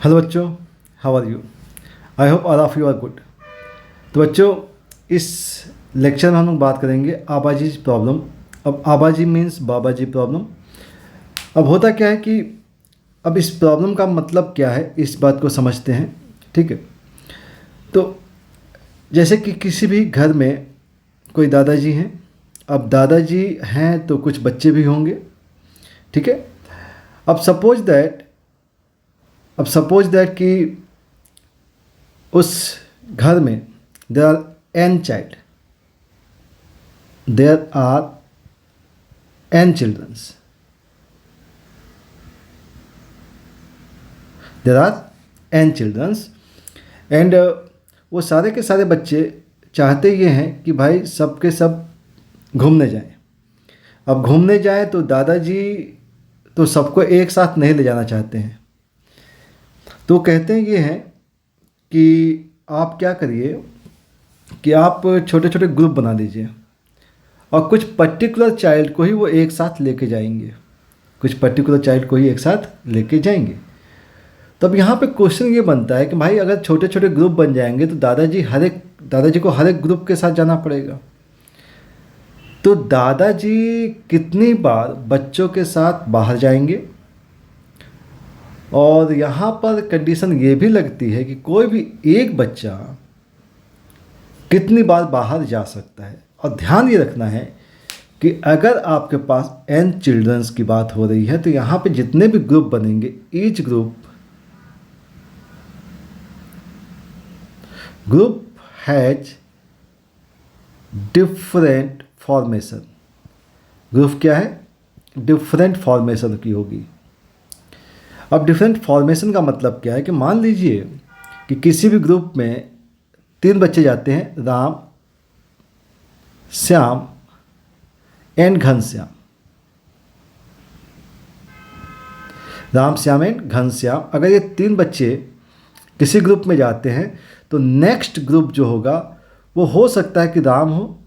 Hello बच्चों, how are you? I hope all of you are good. तो बच्चों, इस लेक्चर में हम लोग बात करेंगे आबाजी प्रॉब्लम। अब आबाजी मीन्स बाबा जी प्रॉब्लम। अब होता क्या है कि अब इस प्रॉब्लम का मतलब क्या है, इस बात को समझते हैं। ठीक है, तो जैसे कि किसी भी घर में कोई दादाजी हैं। अब दादाजी हैं तो कुछ बच्चे भी होंगे। ठीक है, अब सपोज दैट कि उस घर में there are n child, there are n childrens, there are n childrens and वो सारे के सारे बच्चे चाहते ये हैं कि भाई सब के सब घूमने जाएं। अब घूमने जाएं तो दादाजी तो सबको एक साथ नहीं ले जाना चाहते हैं, तो कहते हैं ये हैं कि आप क्या करिए कि आप छोटे छोटे ग्रुप बना दीजिए और कुछ पर्टिकुलर चाइल्ड को ही वो एक साथ लेके जाएंगे, कुछ पर्टिकुलर चाइल्ड को ही एक साथ लेके जाएंगे। तब यहाँ पे क्वेश्चन ये बनता है कि भाई अगर छोटे छोटे ग्रुप बन जाएंगे तो दादाजी को हर एक ग्रुप के साथ जाना पड़ेगा। तो दादाजी कितनी बार बच्चों के साथ बाहर जाएंगे, और यहाँ पर कंडीशन ये भी लगती है कि कोई भी एक बच्चा कितनी बार बाहर जा सकता है। और ध्यान ये रखना है कि अगर आपके पास n चिल्ड्रंस की बात हो रही है तो यहाँ पे जितने भी ग्रुप बनेंगे, each group has different formation. Group क्या है? डिफरेंट फॉर्मेशन की होगी। अब डिफरेंट फॉर्मेशन का मतलब क्या है कि मान लीजिए कि किसी भी ग्रुप में 3 बच्चे जाते हैं, राम, श्याम एंड घनश्याम। राम, श्याम एंड घनश्याम, अगर ये 3 बच्चे किसी ग्रुप में जाते हैं तो नेक्स्ट ग्रुप जो होगा वो हो सकता है कि राम हो,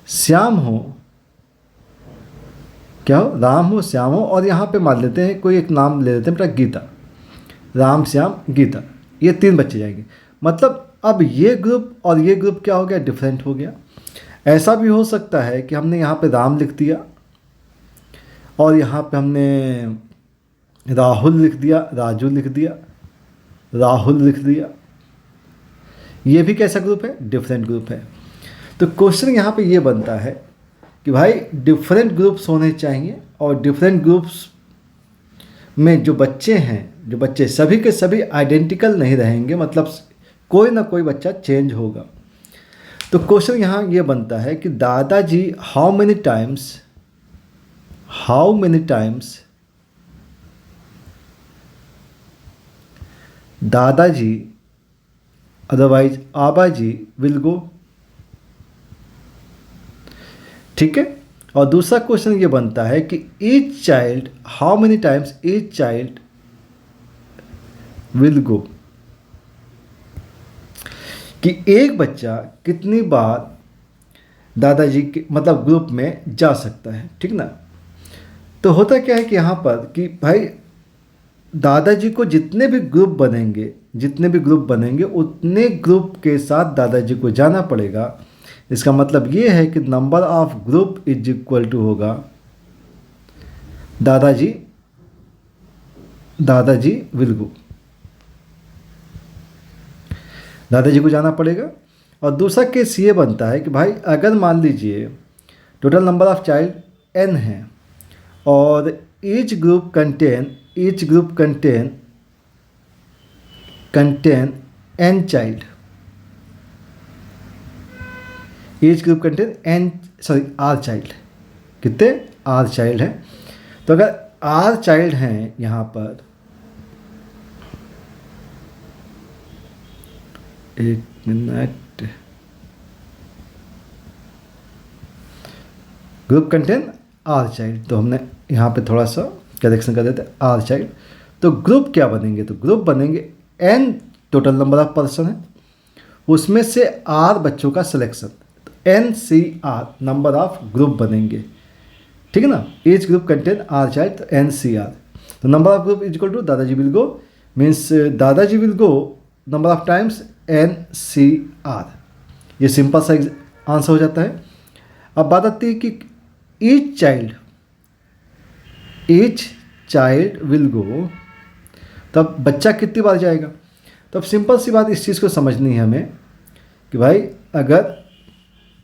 श्याम हो, क्या हो, राम हो, श्याम हो, और यहाँ पे मान लेते हैं कोई एक नाम ले लेते हैं बेटा, गीता। राम, श्याम, गीता, ये 3 बच्चे जाएंगे। मतलब अब ये ग्रुप और ये ग्रुप क्या हो गया? डिफरेंट हो गया। ऐसा भी हो सकता है कि हमने यहाँ पे राम लिख दिया और यहाँ पे हमने राहुल लिख दिया, राजू लिख दिया, राहुल लिख दिया। ये भी कैसा ग्रुप है? डिफरेंट ग्रुप है। तो क्वेश्चन यहाँ पे ये बनता है कि भाई डिफरेंट ग्रुप्स होने चाहिए और डिफरेंट ग्रुप्स में जो बच्चे सभी के सभी आइडेंटिकल नहीं रहेंगे, मतलब कोई ना कोई बच्चा चेंज होगा। तो क्वेश्चन यहाँ ये बनता है कि दादाजी हाउ मेनी टाइम्स दादाजी अदरवाइज आबाजी विल गो। ठीक है, और दूसरा क्वेश्चन ये बनता है कि each child, how many times each child will go, कि एक बच्चा कितनी बार दादाजी के मतलब ग्रुप में जा सकता है। ठीक ना? तो होता क्या है कि यहाँ पर कि भाई दादाजी को जितने भी ग्रुप बनेंगे उतने ग्रुप के साथ दादाजी को जाना पड़ेगा। इसका मतलब ये है कि number of group is equal to होगा दादाजी विल गो, दादाजी को जाना पड़ेगा। और दूसरा केस ये बनता है कि भाई अगर मान लीजिए total number of child n है और each group contain n child, each group contain r child. कितने? r चाइल्ड हैं। तो अगर r चाइल्ड हैं यहाँ पर, एक minute, group contain r child, तो हमने यहाँ पे थोड़ा सा करेक्शन कर देते हैं, r चाइल्ड। तो ग्रुप क्या बनेंगे? तो ग्रुप बनेंगे n total number of person है, उसमें से r बच्चों का selection, NCR number of group बनेंगे। ठीक है ना? Each group contain r child, तो NCR। तो number of group is equal to दादाजी विल गो मीन्स दादाजी will go number of times NCR। ये सिंपल सा आंसर हो जाता है। अब बात आती है कि ईच चाइल्ड विल गो, तब बच्चा कितनी बार जाएगा। तब सिंपल सी बात इस चीज़ को समझनी है हमें कि भाई अगर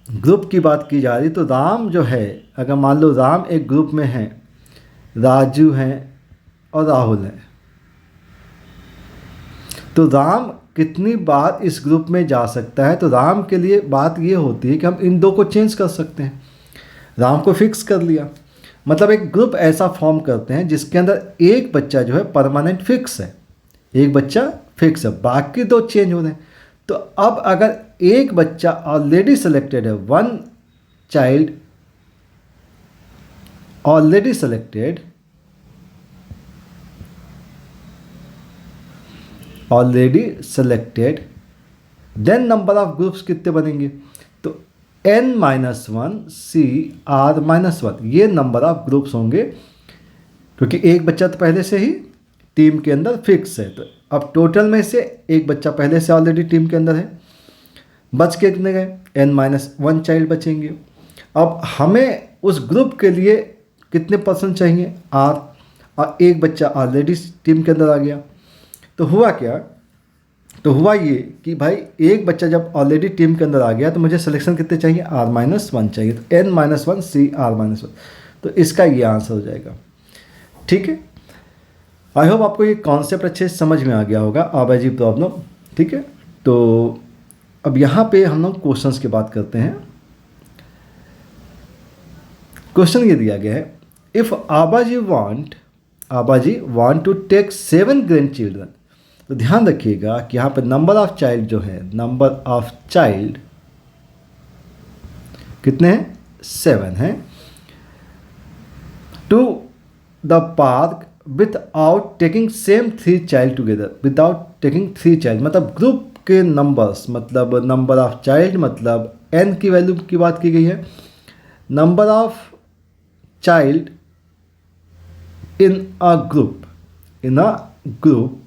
ग्रुप की बात की जा रही तो राम जो है, अगर मान लो राम एक ग्रुप में है, राजू हैं और राहुल है, तो राम कितनी बार इस ग्रुप में जा सकता है। तो राम के लिए बात ये होती है कि हम इन दो को चेंज कर सकते हैं। राम को फिक्स कर लिया, मतलब एक ग्रुप ऐसा फॉर्म करते हैं जिसके अंदर एक बच्चा जो है परमानेंट फिक्स है, एक बच्चा फिक्स है, बाकी दो चेंज हो रहे हैं। तो अब अगर एक बच्चा ऑलरेडी सेलेक्टेड है, one child already selected, then number of groups कितने बनेंगे। तो n-1 CR-1 ये नंबर ऑफ ग्रुप्स होंगे, क्योंकि एक बच्चा तो पहले से ही टीम के अंदर फिक्स है। तो अब टोटल में से एक बच्चा पहले से ऑलरेडी टीम के अंदर है, बच के कितने गए, n-1 चाइल्ड बचेंगे। अब हमें उस ग्रुप के लिए कितने पर्सन चाहिए, R, और एक बच्चा ऑलरेडी टीम के अंदर आ गया। तो हुआ क्या, तो हुआ ये कि भाई एक बच्चा जब ऑलरेडी टीम के अंदर आ गया तो मुझे सिलेक्शन कितने चाहिए, R-1 चाहिए। तो n-1 CR-1, तो इसका ये आंसर हो जाएगा। ठीक है, आई होप आपको ये कॉन्सेप्ट अच्छे से समझ में आ गया होगा, आबाजी प्रॉब्लम। ठीक है, तो अब यहाँ पे हम लोग क्वेश्चंस की बात करते हैं। क्वेश्चन ये दिया गया है, इफ़ आबाजी want to take 7 grand children. तो ध्यान रखिएगा कि यहाँ पे नंबर ऑफ चाइल्ड जो है, नंबर ऑफ चाइल्ड कितने हैं, 7 हैं, to the park without taking same 3 child together, without taking 3 child, मतलब ग्रुप के नंबर्स, मतलब नंबर ऑफ चाइल्ड मतलब n की वैल्यू की बात की गई है, number of child in a group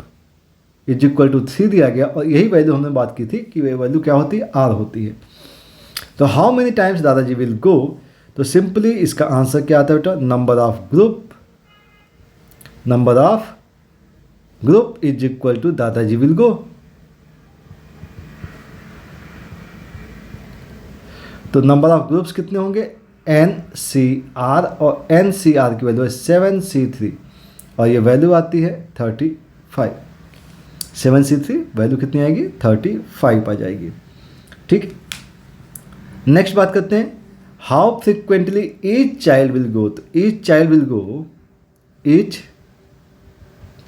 is equal to 3 दिया गया, और यही वैल्यू हमने बात की थी कि वह वैल्यू क्या होती है, R होती है। तो हाउ मेनी टाइम्स दादाजी विल गो, तो सिंपली इसका आंसर क्या आता है बेटा, number of group is equal to दादाजी विल गो। तो नंबर ऑफ ग्रुप्स कितने होंगे, NCR, और NCR की वैल्यू है 7C3, और ये वैल्यू आती है 35। 7C3 वैल्यू कितनी आएगी, 35 आ जाएगी। ठीक, नेक्स्ट बात करते हैं, how frequently each child will go. तो ईच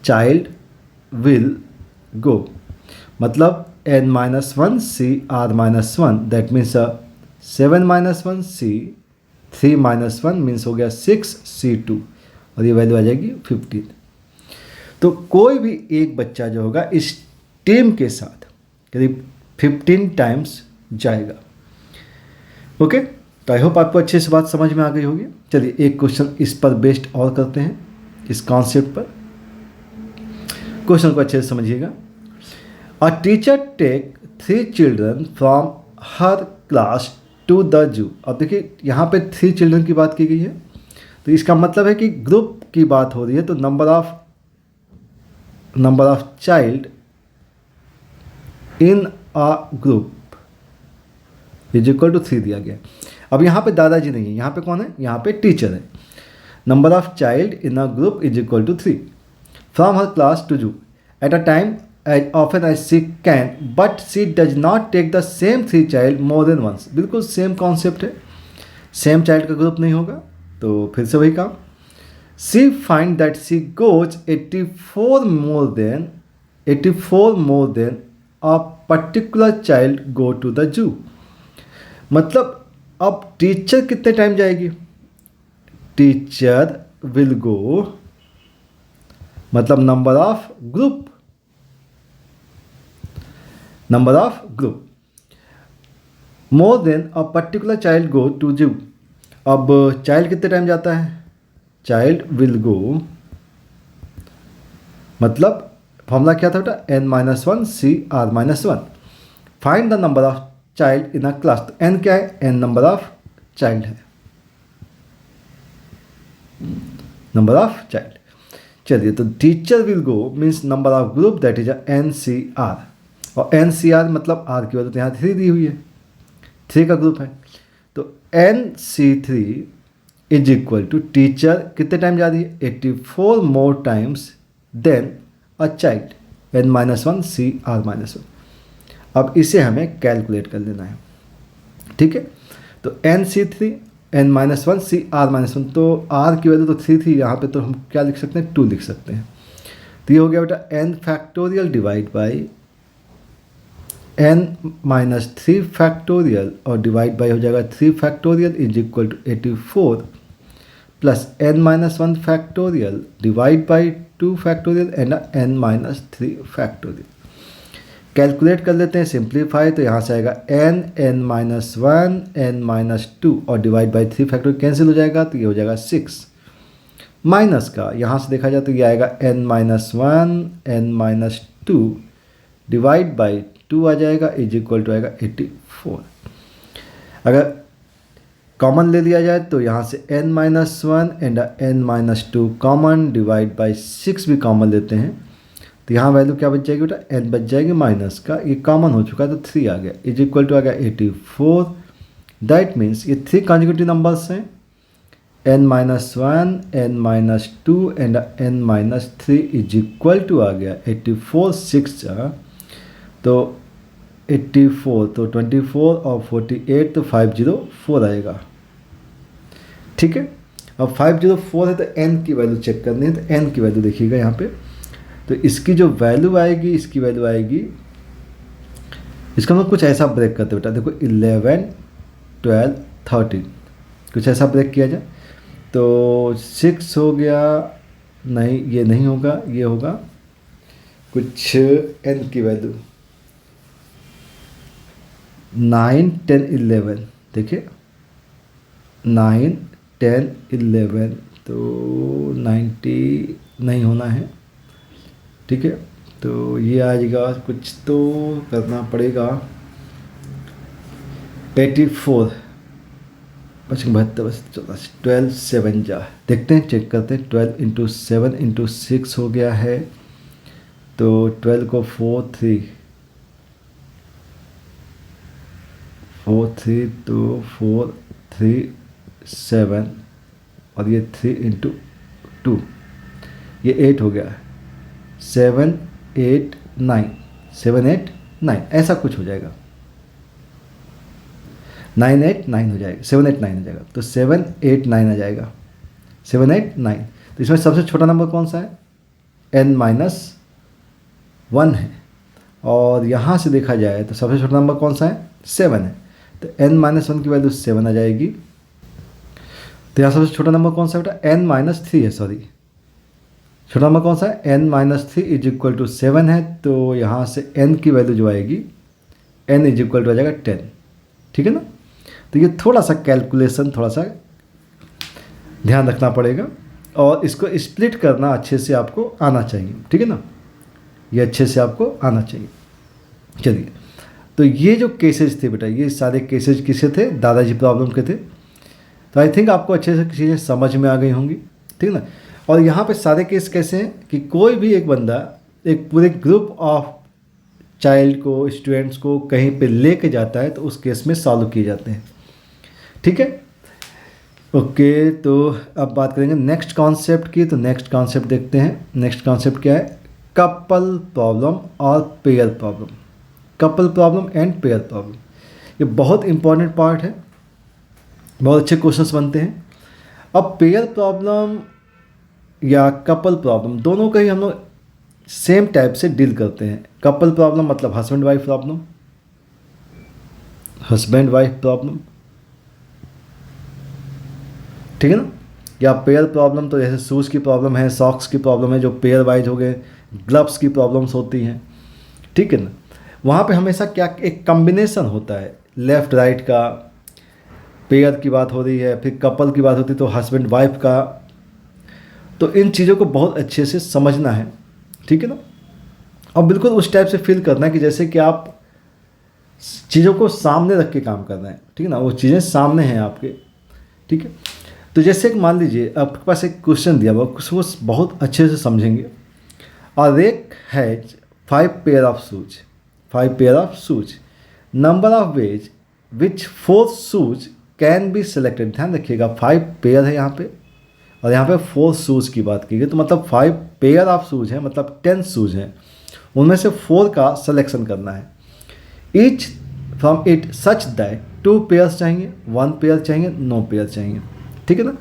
चाइल्ड विल गो मतलब n-1 CR-1, that means 7-1 C3-1 means हो गया 6C2, और ये वैल्यू आ जाएगी 15। तो कोई भी एक बच्चा जो होगा इस टीम के साथ करीब 15 टाइम्स जाएगा। ओके, तो आई होप आपको अच्छे से बात समझ में आ गई होगी। चलिए एक क्वेश्चन इस पर बेस्ड और करते हैं, इस कॉन्सेप्ट पर। क्वेश्चन को अच्छे से समझिएगा। A teacher take 3 children from हर क्लास टू द जू। अब देखिए यहाँ पे 3 चिल्ड्रन की बात की गई है, तो इसका मतलब है कि ग्रुप की बात हो रही है, तो number of child in a group is equal to 3 दिया गया। अब यहाँ पे दादाजी नहीं है, यहाँ पे कौन है, यहाँ पे टीचर है। Number of child in a group is equal to 3 from हर class to zoo at a time as often as she can, but she does not take the same 3 child more than once। बिल्कुल same concept है, same child का group नहीं होगा, तो फिर से वही काम। She find that she goes 84 more than a particular child go to the zoo। मतलब अब टीचर कितने टाइम जाएगी, टीचर विल गो मतलब number of group more than a particular child go to zoo. अब चाइल्ड कितने time जाता है, child will go मतलब फॉर्मूला क्या था बेटा, n-1 CR-1। Find the number of child in a class. तो n क्या है, n नंबर ऑफ चाइल्ड है, नंबर ऑफ चाइल्ड। चलिए, तो teacher will go means number of group that is NCR, और NCR मतलब R की वैल्यू तो यहाँ 3 दी हुई है, 3 का ग्रुप है। तो NC3 is equal to teacher कितने टाइम जा रही है, 84 more times than a child n-1 CR-1। अब इसे हमें कैलकुलेट कर लेना है, ठीक है। तो NC3 n-1 CR-1, तो R की वैल्यू तो 3 थी, यहाँ पे तो हम क्या लिख सकते हैं, 2 लिख सकते हैं। तो ये हो गया बेटा n factorial divide by n-3 factorial, और डिवाइड बाई हो जाएगा 3 factorial is equal to 84 plus n-1 factorial divide by 2 factorial and n-3 factorial. Calculate कर लेते हैं, सिंप्लीफाई, तो यहाँ से आएगा n-1 n-2 और डिवाइड बाई 3 फैक्टोरियल कैंसिल हो जाएगा, तो ये हो जाएगा 6। माइनस का यहाँ से देखा जाए तो ये आएगा n-1 n-2 डिवाइड बाई 2 आ जाएगा इज इक्वल टू आएगा 84। अगर कॉमन ले लिया जाए तो यहाँ से n-1 and n-2 common divide by 6 भी कॉमन लेते हैं, तो यहाँ वैल्यू क्या बच जाएगी बेटा, n बच जाएगी माइनस का, ये कॉमन हो चुका है तो 3 आ गया इज इक्वल टू आ गया 84। दैट मीन्स ये 3 कॉन्जिक्यूटिव नंबर्स हैं, n-1 n-2 and n-3 is equal to आ गया 84 6 तो 84, तो 24 और 48 तो 504 आएगा, ठीक है। अब 504 है तो n की वैल्यू चेक करनी है, तो n की वैल्यू देखिएगा यहाँ पे, तो इसकी जो वैल्यू आएगी, इसकी वैल्यू आएगी, इसका मतलब कुछ ऐसा ब्रेक करते बेटा, देखो 11 12 13 कुछ ऐसा ब्रेक किया जाए तो 6 हो गया, नहीं ये नहीं होगा, ये होगा कुछ n की वैल्यू 9 10 11, देखिए 9 10 11 तो 90 नहीं होना है, ठीक है। तो ये आ जाएगा, कुछ तो करना पड़ेगा 84 72 12 7 जा, देखते हैं चेक करते हैं, 12 इंटू 7 इंटू 6 हो गया है, तो 12 को 4 3 तो 4 3 7 और ये 3 इंटू 2 ये 8 हो गया, 7 8 9 7 8 9 ऐसा कुछ हो जाएगा, 9 8 9 हो जाएगा, 7 8 9 हो जाएगा, तो 7 8 9 आ जाएगा, 7 8 9। तो इसमें सबसे छोटा नंबर कौन सा है, n-1 है, और यहाँ से देखा जाए तो सबसे छोटा नंबर कौन सा है, 7 है, तो n-1 की वैल्यू 7 आ जाएगी। तो यहाँ सबसे छोटा नंबर कौन सा बेटा, n-3 है, सॉरी छोटा नंबर कौन सा है, n-3 इज इक्वल टू 7 है, तो यहाँ से n की वैल्यू जो आएगी n इज इक्वल टू आ जाएगा 10, ठीक है ना। तो ये थोड़ा सा कैलकुलेशन थोड़ा सा ध्यान रखना पड़ेगा, और इसको स्प्लिट करना अच्छे से आपको आना चाहिए, ठीक है ना, ये अच्छे से आपको आना चाहिए। चलिए, तो ये जो केसेज थे बेटा, ये सारे केसेज किसे थे, दादाजी प्रॉब्लम के थे। तो आई थिंक आपको अच्छे से चीज़ें समझ में आ गई होंगी, ठीक है ना। और यहाँ पे सारे केस कैसे हैं कि कोई भी एक बंदा एक पूरे ग्रुप ऑफ चाइल्ड को, स्टूडेंट्स को कहीं पे लेके जाता है, तो उस केस में सॉल्व किए जाते हैं, ठीक है। ओके, तो अब बात करेंगे नेक्स्ट कॉन्सेप्ट की। तो नेक्स्ट कॉन्सेप्ट देखते हैं, नेक्स्ट कॉन्सेप्ट क्या है, कपल प्रॉब्लम और pair problem. Couple problem and pair problem, ये बहुत इंपॉर्टेंट पार्ट है, बहुत अच्छे क्वेश्चंस बनते हैं। अब पेयर प्रॉब्लम या कपल प्रॉब्लम दोनों का ही हम लोग सेम टाइप से डील करते हैं। कपल प्रॉब्लम मतलब husband wife problem, husband wife problem, ठीक है ना। या पेयर प्रॉब्लम तो जैसे शूज़ की प्रॉब्लम है, सॉक्स की प्रॉब्लम है, जो पेयर वाइज हो गए, ग्लव्स की प्रॉब्लम्स होती हैं, ठीक है ना। वहाँ पे हमेशा क्या एक कॉम्बिनेशन होता है, लेफ़्ट राइट का, पेयर की बात हो रही है, फिर कपल की बात होती है तो हस्बैंड वाइफ का। तो इन चीज़ों को बहुत अच्छे से समझना है, ठीक है ना। अब बिल्कुल उस टाइप से फील करना है कि जैसे कि आप चीज़ों को सामने रख के काम कर रहे हैं, ठीक है ना, वो चीज़ें सामने हैं आपके, ठीक है। तो जैसे कि मान लीजिए आपके पास एक क्वेश्चन दिया हुआ, उसको बहुत अच्छे से समझेंगे। और एक has 5 pair of shoes, 5 pair of shoes, number of ways which 4 shoes can be selected. ध्यान रखिएगा 5 पेयर है यहाँ पे, और यहाँ पे 4 शूज़ की बात की गई, तो मतलब 5 पेयर ऑफ शूज हैं, मतलब 10 शूज हैं, उनमें से 4 का सिलेक्शन करना है। Each from it such that 2 pairs चाहिए, 1 पेयर चाहिए, नो पेयर चाहिए, ठीक है ना।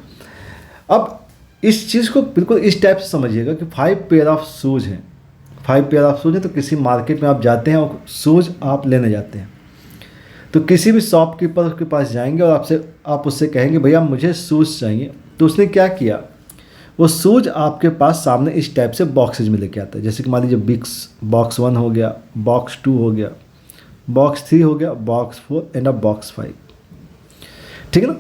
अब इस चीज़ को बिल्कुल इस टाइप से समझिएगा कि 5 पेयर ऑफ शूज़ हैं, 5 पेयर ऑफ शूज़ हैं। तो किसी मार्केट में आप जाते हैं और शूज़ आप लेने जाते हैं, तो किसी भी शॉपकीपर के पास जाएंगे और आप उससे कहेंगे भैया मुझे शूज़ चाहिए, तो उसने क्या किया, वो शूज़ आपके पास सामने इस टाइप से बॉक्सेज में लेके आता है। जैसे कि मान लीजिए बॉक्स 1 हो गया, बॉक्स 2 हो गया, बॉक्स 3 हो गया, बॉक्स 4 एंड अब बॉक्स 5, ठीक है ना।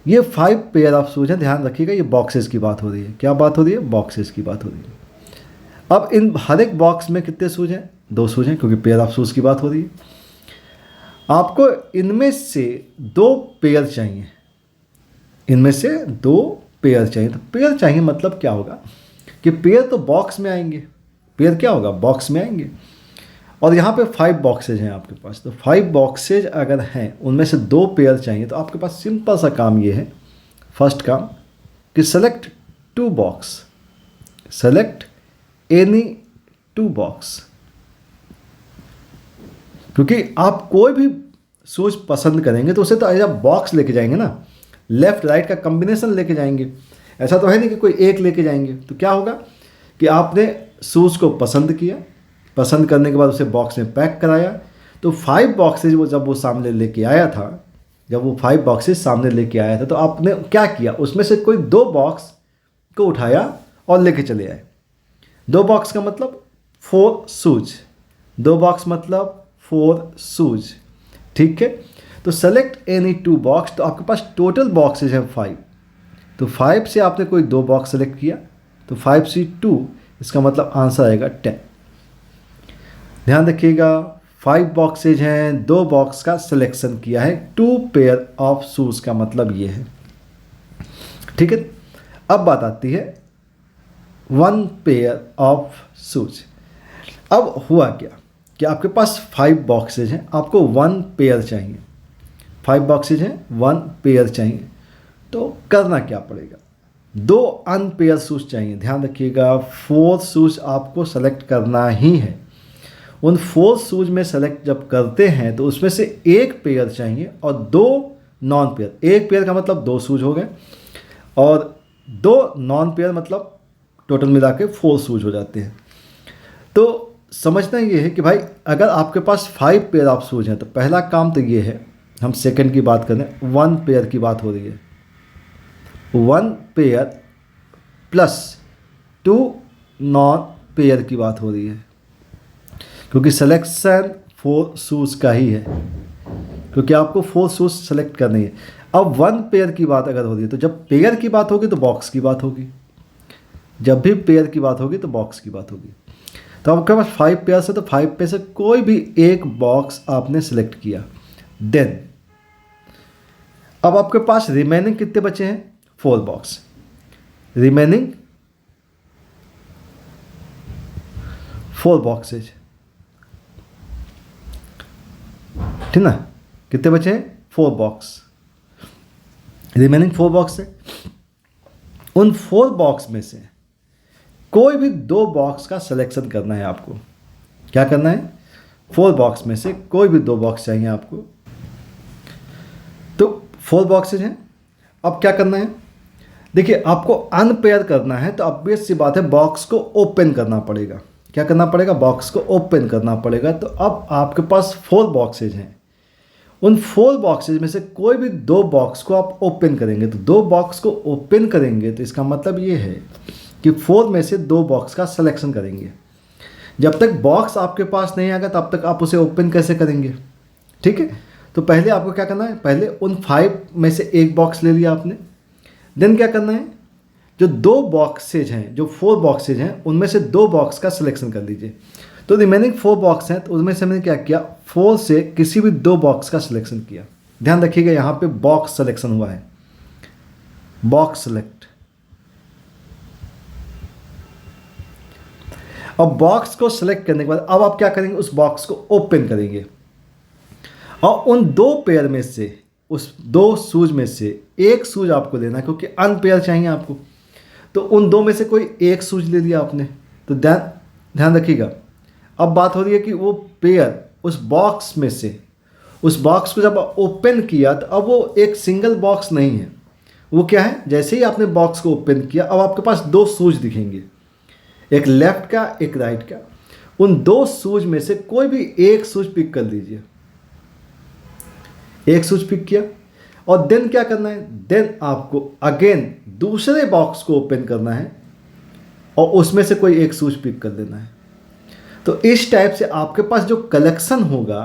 ये 5 पेयर ऑफ शूज हैं। ध्यान रखिएगा ये बॉक्सेस की बात हो रही है। क्या बात हो रही है? बॉक्सेस की बात हो रही है। अब इन हर एक बॉक्स में कितने शूज हैं? 2 शूज हैं, क्योंकि पेयर ऑफ शूज की बात हो रही है। आपको इनमें से 2 पेयर चाहिए, इनमें से 2 पेयर चाहिए। तो पेयर चाहिए मतलब क्या होगा कि पेयर तो बॉक्स में आएंगे, पेयर क्या होगा, बॉक्स में आएंगे। और यहाँ पे 5 बॉक्सेज हैं आपके पास, तो 5 बॉक्सेज अगर हैं उनमें से 2 पेयर चाहिए, तो आपके पास सिंपल सा काम ये है, फर्स्ट काम कि select 2 box, select any 2 box. क्योंकि आप कोई भी शूज पसंद करेंगे तो उसे तो एज बॉक्स लेके जाएंगे ना, लेफ्ट राइट का कॉम्बिनेशन लेके जाएंगे। ऐसा तो है नहीं कि कोई एक लेके जाएंगे। तो क्या होगा कि आपने शूज़ को पसंद किया, पसंद करने के बाद उसे बॉक्स में पैक कराया, तो 5 बॉक्सेज जब वो सामने लेके आया था, जब वो 5 बॉक्सेज सामने लेके आया था, तो आपने क्या किया, उसमें से कोई 2 बॉक्स को उठाया और लेके चले आए। 2 बॉक्स का मतलब 4 शूज, 2 बॉक्स मतलब 4 शूज, ठीक है। तो सेलेक्ट एनी 2 बॉक्स, तो आपके पास टोटल बॉक्सेज हैं 5, तो 5 से आपने कोई 2 बॉक्स सेलेक्ट किया, तो 5 से 2, इसका मतलब आंसर आएगा 10। ध्यान रखिएगा 5 बॉक्सेज हैं, 2 बॉक्स का सिलेक्शन किया है, 2 पेयर ऑफ शूज़ का मतलब ये है, ठीक है। अब बात आती है 1 पेयर ऑफ शूज। अब हुआ क्या कि आपके पास 5 बॉक्सेज हैं, आपको 1 पेयर चाहिए, 5 बॉक्सेज हैं, 1 पेयर चाहिए। तो करना क्या पड़ेगा, 2 अनपेयर शूज चाहिए। ध्यान रखिएगा 4 शूज आपको सेलेक्ट करना ही है। उन 4 शूज में सेलेक्ट जब करते हैं तो उसमें से 1 पेयर चाहिए और 2 नॉन पेयर। 1 पेयर का मतलब 2 शूज हो गए, और 2 नॉन पेयर मतलब टोटल मिला के 4 शूज हो जाते हैं। तो समझना ये है कि भाई अगर आपके पास 5 पेयर ऑफ शूज हैं तो पहला काम तो ये है, हम सेकंड की बात करें, 1 पेयर की बात हो रही है, 1 पेयर प्लस 2 नॉन पेयर की बात हो रही है, क्योंकि सिलेक्शन 4 शूज़ का ही है, क्योंकि आपको 4 शूज़ सेलेक्ट करनी है। अब 1 पेयर की बात अगर हो रही है, तो जब पेयर की बात होगी तो बॉक्स की बात होगी, जब भी पेयर की बात होगी तो बॉक्स की बात होगी। तो आपके पास 5 पेयर है, तो 5 पे से कोई भी एक बॉक्स आपने सेलेक्ट किया। देन अब आपके पास रिमेनिंग कितने बचे हैं? 4 बॉक्स, रिमेनिंग 4 बॉक्सेज, ठीक ना। कितने बचे हैं? 4 बॉक्स, रिमेनिंग 4 बॉक्स है। उन 4 बॉक्स में से कोई भी 2 बॉक्स का सिलेक्शन करना है आपको। क्या करना है? 4 बॉक्स में से कोई भी 2 बॉक्स चाहिए आपको। तो 4 बॉक्सेज हैं, अब क्या करना है? देखिए आपको अनपेयर करना है, तो ऑब्वियस सी बात है बॉक्स को ओपन करना पड़ेगा। क्या करना पड़ेगा? बॉक्स को ओपन करना पड़ेगा। तो अब आपके पास 4 बॉक्सेज हैं, उन 4 बॉक्सेज में से कोई भी 2 बॉक्स को आप ओपन करेंगे। तो 2 बॉक्स को ओपन करेंगे तो इसका मतलब ये है कि 4 में से 2 बॉक्स का सिलेक्शन करेंगे। जब तक बॉक्स आपके पास नहीं आएगा तब तक आप उसे ओपन कैसे करेंगे? ठीक है, तो पहले आपको क्या करना है? पहले उन 5 में से एक बॉक्स ले लिया आपने। देन क्या करना है जो 2 बॉक्सेज हैं, जो 4 बॉक्सेज हैं, उनमें से 2 बॉक्स का सिलेक्शन कर लीजिए। तो रिमेनिंग 4 बॉक्स हैं, तो उसमें से मैंने क्या किया, 4 से किसी भी 2 बॉक्स का सिलेक्शन किया। ध्यान रखिएगा यहाँ पे बॉक्स सिलेक्शन हुआ है, बॉक्स सेलेक्ट। और बॉक्स को सिलेक्ट करने के बाद अब आप क्या करेंगे, उस बॉक्स को ओपन करेंगे और उन 2 पेयर में से, उस 2 शूज में से एक शूज आपको लेना है, क्योंकि अनपेयर चाहिए आपको। तो उन 2 में से कोई एक शूज ले लिया आपने। तो ध्यान रखिएगा, अब बात हो रही है कि वो पेयर उस बॉक्स में से, उस बॉक्स को जब ओपन किया तो अब वो एक सिंगल बॉक्स नहीं है, वो क्या है, जैसे ही आपने बॉक्स को ओपन किया अब आपके पास 2 शूज दिखेंगे, एक लेफ्ट का एक राइट का। उन 2 शूज में से कोई भी एक शूज पिक कर लीजिए। एक शूज पिक किया और देन क्या करना है, देन आपको अगेन दूसरे बॉक्स को ओपन करना है और उसमें से कोई एक शूज पिक कर देना है। तो इस टाइप से आपके पास जो कलेक्शन होगा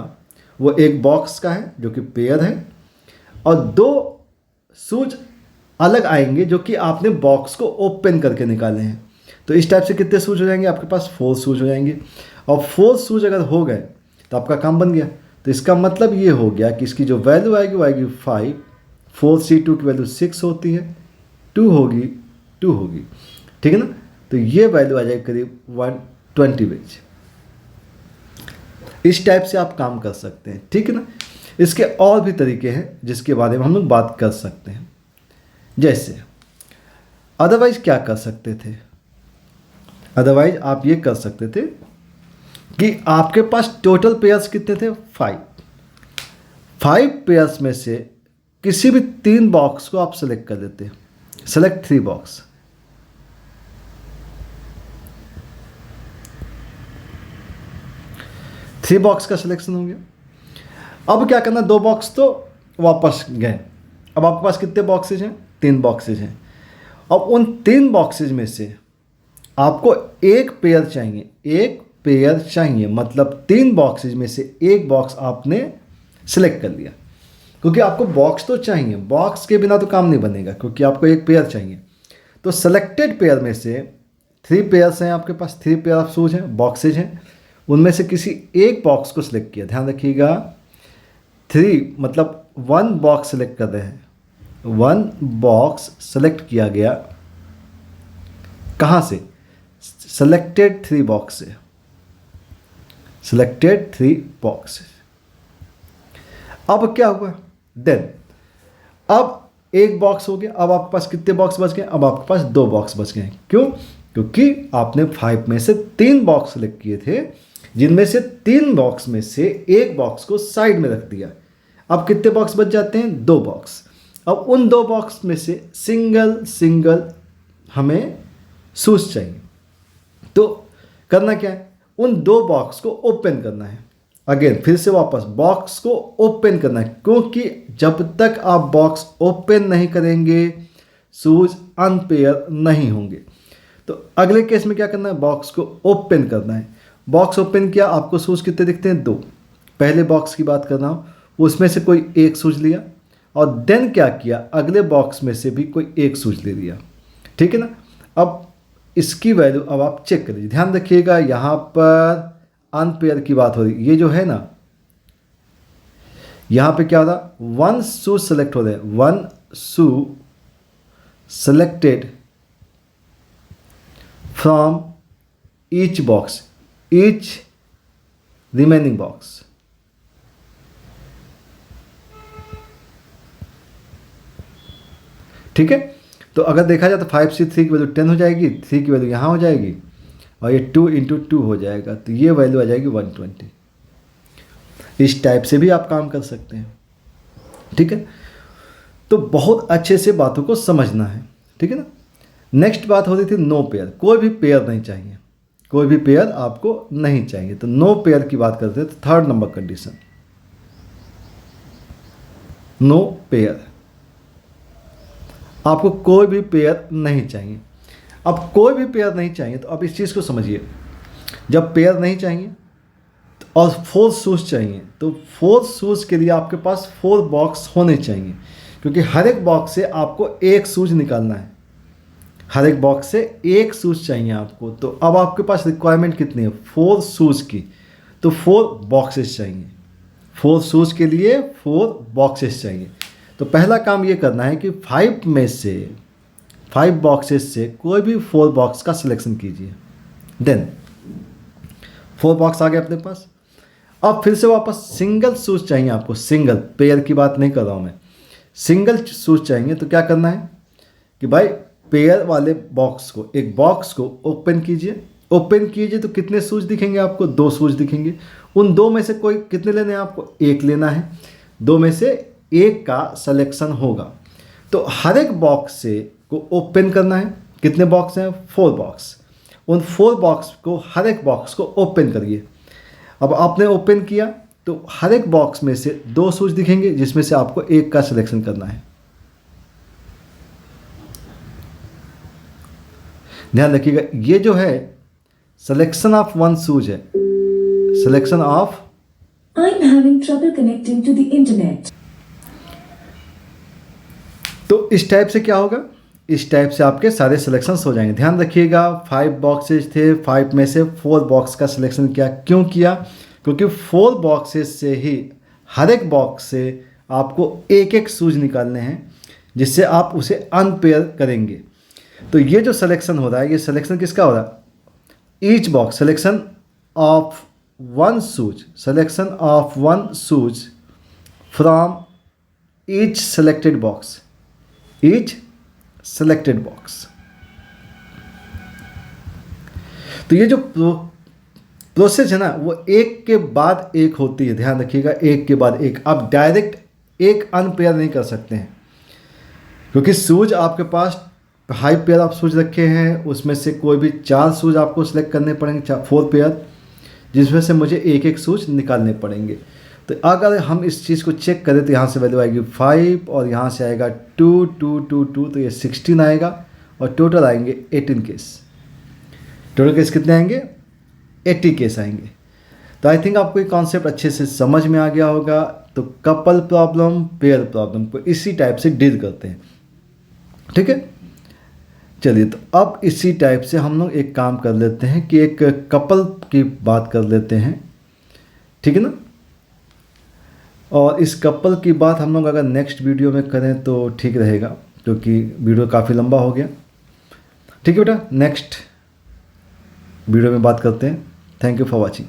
वो एक बॉक्स का है जो कि पेयर है, और 2 शूज अलग आएंगे जो कि आपने बॉक्स को ओपन करके निकाले हैं। तो इस टाइप से कितने शूज हो जाएंगे आपके पास, 4 शूज हो जाएंगे। और 4 शूज अगर हो गए तो आपका काम बन गया। तो इसका मतलब ये हो गया कि इसकी जो वैल्यू आएगी वो आएगी 5, 4C2 की वैल्यू 6 होती है, 2 होगी, 2 होगी, ठीक है ना। तो ये वैल्यू आ जाएगी करीब 120 वेज। इस टाइप से आप काम कर सकते हैं, ठीक है ना। इसके और भी तरीके हैं जिसके बारे में हम लोग बात कर सकते हैं। जैसे अदरवाइज क्या कर सकते थे, अदरवाइज आप ये कर सकते थे कि आपके पास टोटल पेयर्स कितने थे, 5 पेयर्स में से किसी भी 3 बॉक्स को आप सेलेक्ट कर देते हैं। सेलेक्ट 3 बॉक्स, थ्री बॉक्स का सिलेक्शन हो गया। अब क्या करना, 2 बॉक्स तो वापस गए। अब आपके पास कितने बॉक्सेज हैं, 3 बॉक्सेज हैं। अब उन 3 बॉक्सेज में से आपको एक पेयर चाहिए, एक पेयर चाहिए, मतलब 3 बॉक्सेज में से एक बॉक्स आपने सिलेक्ट कर लिया, क्योंकि आपको बॉक्स तो चाहिए, बॉक्स के बिना तो काम नहीं बनेगा, क्योंकि आपको एक पेयर चाहिए। तो सेलेक्टेड पेयर में से 3 पेयर्स हैं आपके पास, 3 पेयर ऑफ शूज हैं, बॉक्सेज हैं, उनमें से किसी एक बॉक्स को सिलेक्ट किया। ध्यान रखिएगा 3 मतलब 1 बॉक्स सिलेक्ट कर रहे हैं, 1 बॉक्स सेलेक्ट किया गया, कहाँ से, सेलेक्टेड 3 बॉक्स से, सेलेक्टेड 3 बॉक्स। अब क्या हुआ, देन अब एक बॉक्स हो गया। अब आपके पास कितने बॉक्स बच गए, अब आपके पास 2 बॉक्स बच गए। क्यों, क्योंकि आपने 5 में से 3 बॉक्स सेलेक्ट किए थे, जिनमें से 3 बॉक्स में से एक बॉक्स को साइड में रख दिया। अब कितने बॉक्स बच जाते हैं, 2 बॉक्स। अब उन 2 बॉक्स में से सिंगल हमें शूज चाहिए। तो करना क्या है, उन 2 बॉक्स को ओपन करना है। अगेन फिर से वापस बॉक्स को ओपन करना है, क्योंकि जब तक आप बॉक्स ओपन नहीं करेंगे शूज अनपेयर नहीं होंगे। तो अगले केस में क्या करना है, बॉक्स को ओपन करना है। बॉक्स ओपन किया, आपको शूज कितने दिखते हैं, 2। पहले बॉक्स की बात कर रहा हूँ, उसमें से कोई एक शूज लिया और देन क्या किया, अगले बॉक्स में से भी कोई एक शूज ले लिया, ठीक है ना। अब इसकी वैल्यू अब आप चेक कर लीजिए। ध्यान रखिएगा यहाँ पर अनपेयर की बात हो रही, ये जो है ना, यहाँ पे क्या हो रहा, 1 शू सेलेक्ट हो रहा है, 1 shoe selected from each box, each remaining box. ठीक है, तो अगर देखा जाए तो 5 से 3 की वैल्यू 10 हो जाएगी, 3 की वैल्यू यहाँ हो जाएगी और ये 2 × 2 हो जाएगा, तो ये वैल्यू आ जाएगी 120। इस टाइप से भी आप काम कर सकते हैं, ठीक है। तो बहुत अच्छे से बातों को समझना है, ठीक है ना। नेक्स्ट बात हो रही थी नो पेयर, कोई भी पेयर नहीं चाहिए, कोई भी पेयर आपको नहीं चाहिए। तो नो पेयर की बात करते हैं, तो 3rd number condition, no pair, आपको कोई भी पेयर नहीं चाहिए। अब कोई भी पेयर नहीं चाहिए तो अब इस चीज़ को समझिए, जब पेयर नहीं चाहिए और 4 शूज़ चाहिए, तो 4 शूज़ के लिए आपके पास 4 बॉक्स होने चाहिए, क्योंकि हर एक बॉक्स से आपको एक शूज़ निकालना है, हर एक बॉक्स से एक शूज़ चाहिए आपको। तो अब आपके पास रिक्वायरमेंट कितनी है, 4 शूज़ की, तो 4 बॉक्सेस चाहिए। 4 शूज़ के लिए 4 बॉक्सेस चाहिए। तो पहला काम ये करना है कि 5 में से 5 बॉक्सेस से कोई भी 4 बॉक्स का सिलेक्शन कीजिए। देन 4 बॉक्स आ गए अपने पास। अब फिर से वापस सिंगल शूज़ चाहिए आपको, सिंगल, पेयर की बात नहीं कर रहा हूँ मैं, सिंगल शूज़ चाहिए। तो क्या करना है कि भाई पेयर वाले बॉक्स को, एक बॉक्स को ओपन कीजिए। ओपन कीजिए तो कितने शूज़ दिखेंगे आपको, 2 शूज़ दिखेंगे। उन 2 में से कोई कितने लेने हैं आपको, 1 लेना है। 2 में से 1 का सिलेक्शन होगा। तो हर एक बॉक्स से को ओपन करना है। कितने बॉक्स हैं, 4 बॉक्स। उन 4 बॉक्स को, हर एक बॉक्स को ओपन करिए। अब आपने ओपन किया तो हर एक बॉक्स में से 2 शूज़ दिखेंगे, जिसमें से आपको 1 का सिलेक्शन करना है। ध्यान रखिएगा, ये जो है सिलेक्शन ऑफ 1 शूज है, selection of I'm having trouble connecting to the internet. तो इस टाइप से क्या होगा, इस टाइप से आपके सारे सिलेक्शंस हो जाएंगे। ध्यान रखिएगा 5 बॉक्सेस थे, 5 में से 4 बॉक्स का सिलेक्शन किया। क्यों किया, क्योंकि 4 बॉक्सेस से ही हर एक बॉक्स से आपको एक एक शूज निकालने हैं, जिससे आप उसे अनपेयर करेंगे। तो ये जो सिलेक्शन हो रहा है, ये सिलेक्शन किसका हो रहा है, each box, selection of 1 shoes, selection of 1 shoes from each selected box, each selected box. तो ये जो प्रोसेस है ना, वो एक के बाद एक होती है। ध्यान रखिएगा, एक के बाद एक। आप डायरेक्ट एक अनपेयर नहीं कर सकते हैं, क्योंकि शूज आपके पास 5 पेयर आप शूज रखे हैं, उसमें से कोई भी 4 शूज आपको सिलेक्ट करने पड़ेंगे, 4 पेयर, जिसमें से मुझे एक एक शूज निकालने पड़ेंगे। तो अगर हम इस चीज़ को चेक करें तो यहाँ से वैल्यू आएगी 5 और यहाँ से आएगा 2 2 2 2, तो ये 16 आएगा और टोटल आएंगे 18 केस। टोटल केस कितने आएंगे, 80 केस आएंगे। तो आई थिंक आपको ये कॉन्सेप्ट अच्छे से समझ में आ गया होगा। तो कपल प्रॉब्लम, पेयर प्रॉब्लम को इसी टाइप से डील करते हैं, ठीक है। चलिए, तो अब इसी टाइप से हम लोग एक काम कर लेते हैं कि एक कपल की बात कर लेते हैं, ठीक है ना। और इस कपल की बात हम लोग अगर नेक्स्ट वीडियो में करें तो ठीक रहेगा, क्योंकि वीडियो काफ़ी लंबा हो गया। ठीक है बेटा, नेक्स्ट वीडियो में बात करते हैं। Thank you for watching.